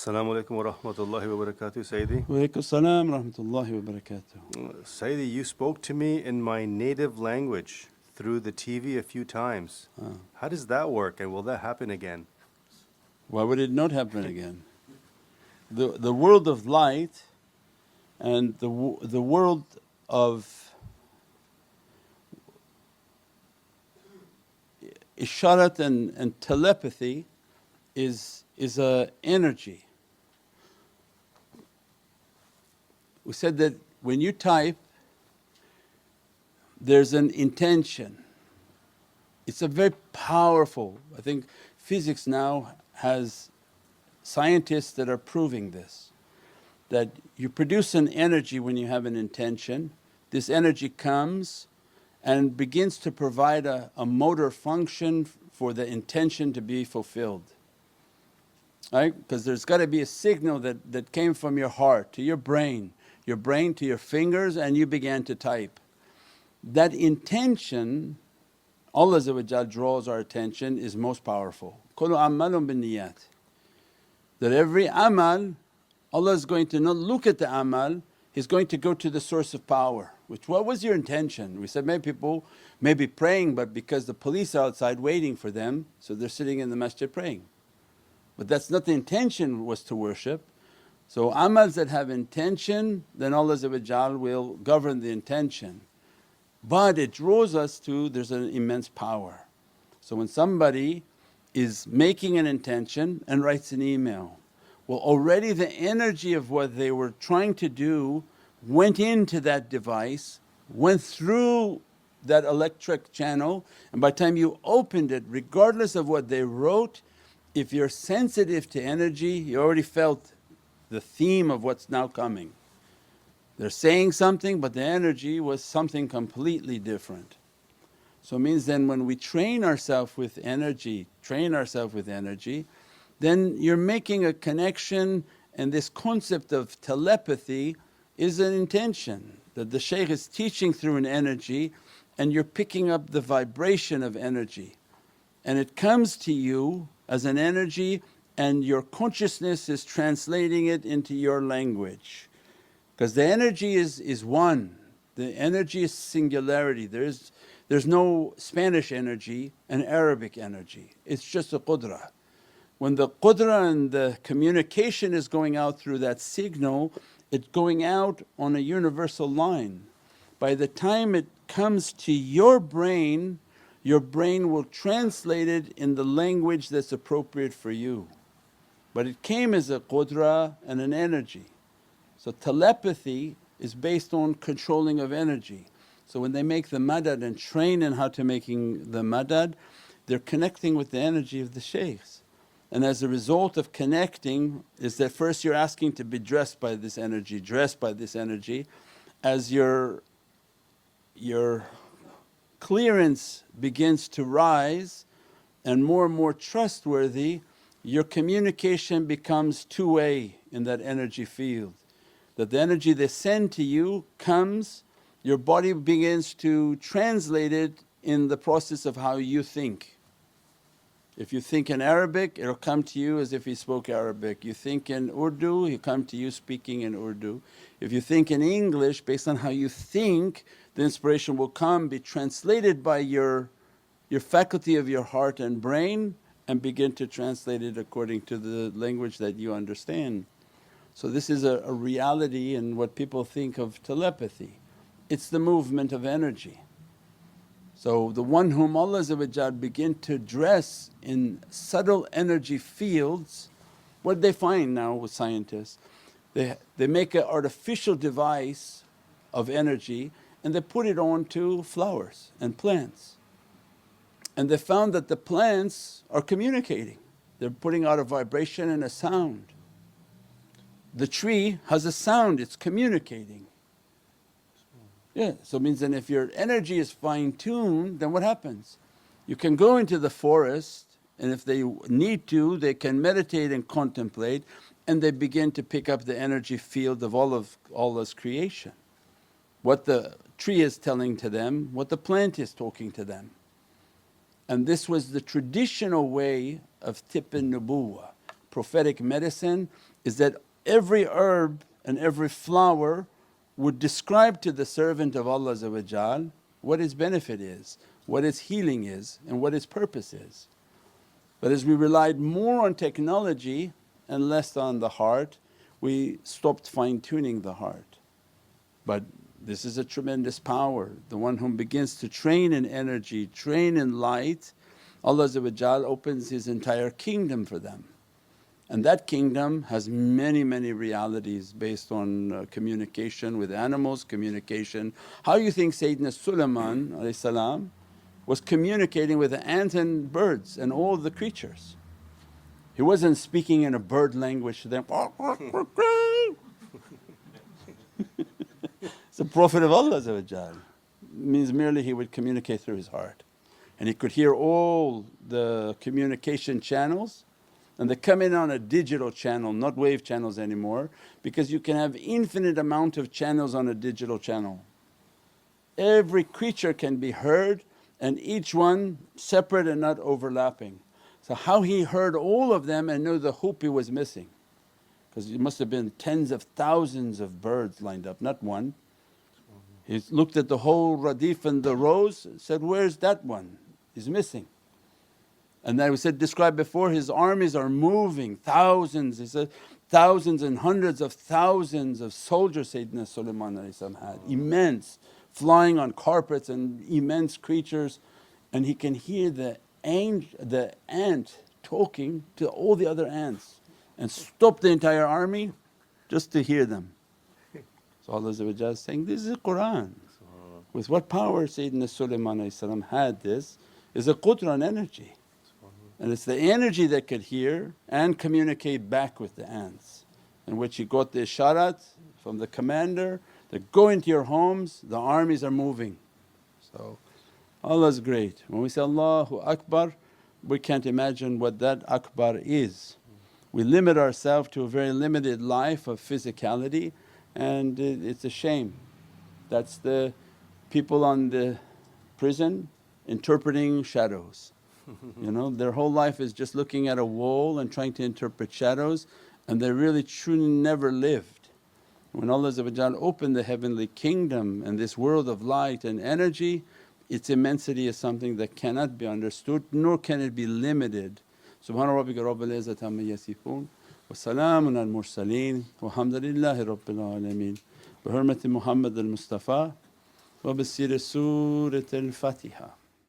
Assalamu alaikum wa rahmatullahi wa barakatuh, Sayyidi. Walaikum salam rahmatullahi wa barakatuh. Sayyidi, you spoke to me in my native language through the TV a few times. How does that work, and will that happen again? Why would it not happen again? The world of light and the world of isharat and telepathy is a energy. We said that when you type there's an intention. It's a very powerful, I think physics now has scientists that are proving this, that you produce an energy when you have an intention. This energy comes and begins to provide a motor function for the intention to be fulfilled, right? Because there's got to be a signal that came from your heart to your brain to your fingers, and you began to type. That intention Allah draws our attention is most powerful. Kullu amalun binniyat. That every amal Allah is going to not look at the amal, He's going to go to the source of power. Which, what was your intention? We said many people may be praying, but because the police are outside waiting for them, so they're sitting in the masjid praying. But that's not the intention, was to worship. So amals that have intention, then Allah will govern the intention. But it draws us to, there's an immense power. So when somebody is making an intention and writes an email, well already the energy of what they were trying to do went into that device, went through that electric channel, and by the time you opened it, regardless of what they wrote, if you're sensitive to energy, you already felt the theme of what's now coming. They're saying something but the energy was something completely different. So it means then when we train ourselves with energy, then you're making a connection, and this concept of telepathy is an intention that the shaykh is teaching through an energy, and you're picking up the vibration of energy, and it comes to you as an energy and your consciousness is translating it into your language. Because the energy is one, the energy is singularity. There's no Spanish energy and Arabic energy, it's just a qudra. When the qudra and the communication is going out through that signal, it's going out on a universal line. By the time it comes to your brain will translate it in the language that's appropriate for you. But it came as a qudra and an energy. So telepathy is based on controlling of energy. So when they make the madad and train in how to making the madad, they're connecting with the energy of the shaykhs. And as a result of connecting is that first you're asking to be dressed by this energy, as your clearance begins to rise and more trustworthy, your communication becomes two-way in that energy field. That the energy they send to you comes, your body begins to translate it in the process of how you think. If you think in Arabic, it'll come to you as if you spoke Arabic. You think in Urdu, he'll come to you speaking in Urdu. If you think in English, based on how you think, the inspiration will come, be translated by your faculty of your heart and brain, and begin to translate it according to the language that you understand. So this is a reality in what people think of telepathy. It's the movement of energy. So the one whom Allah begin to dress in subtle energy fields, what they find now with scientists, they make an artificial device of energy and they put it onto flowers and plants. And they found that the plants are communicating, they're putting out a vibration and a sound. The tree has a sound, it's communicating. Yeah, so it means then if your energy is fine-tuned, then what happens? You can go into the forest, and if they need to they can meditate and contemplate, and they begin to pick up the energy field of Allah's creation. What the tree is telling to them, what the plant is talking to them. And this was the traditional way of tib an-nubuwah, prophetic medicine is that every herb and every flower would describe to the servant of Allah what his benefit is, what his healing is and what his purpose is. But as we relied more on technology and less on the heart, we stopped fine-tuning the heart. But this is a tremendous power. The one who begins to train in energy, train in light, Allah opens His entire kingdom for them. And that kingdom has many, many realities based on communication with animals, communication. How you think Sayyidina Sulaiman was communicating with the ants and birds and all the creatures? He wasn't speaking in a bird language to them. It's the Prophet of Allah, means merely he would communicate through his heart. And he could hear all the communication channels, and they come in on a digital channel, not wave channels anymore, because you can have infinite amount of channels on a digital channel. Every creature can be heard and each one separate and not overlapping. So how he heard all of them and knew the hoop he was missing, because it must have been tens of thousands of birds lined up, not one. He looked at the whole radif and the rows, said, where's that one? He's missing. And then we said, described before, his armies are moving, thousands. He said, thousands and hundreds of thousands of soldiers Sayyidina Sulaiman had, immense, flying on carpets and immense creatures. And he can hear the ant talking to all the other ants and stop the entire army just to hear them. So Allah is saying, this is the Qur'an. With what power Sayyidina Sulaiman had this is a qudra and energy. And it's the energy that could hear and communicate back with the ants, in which he got the isharat from the commander that go into your homes, the armies are moving. So Allah's great. When we say Allahu Akbar, we can't imagine what that Akbar is. We limit ourselves to a very limited life of physicality, and it's a shame. That's the people on the prison interpreting shadows. Their whole life is just looking at a wall and trying to interpret shadows, and they really truly never lived. When Allah opened the heavenly kingdom and this world of light and energy, its immensity is something that cannot be understood nor can it be limited. Subhana rabbika rabbil izzati amma yasifoon wa salaamun al mursaleen walhamdulillahi rabbil alameen. Bi hurmati Muhammad al Mustafa wa bi siri Surat al Fatiha.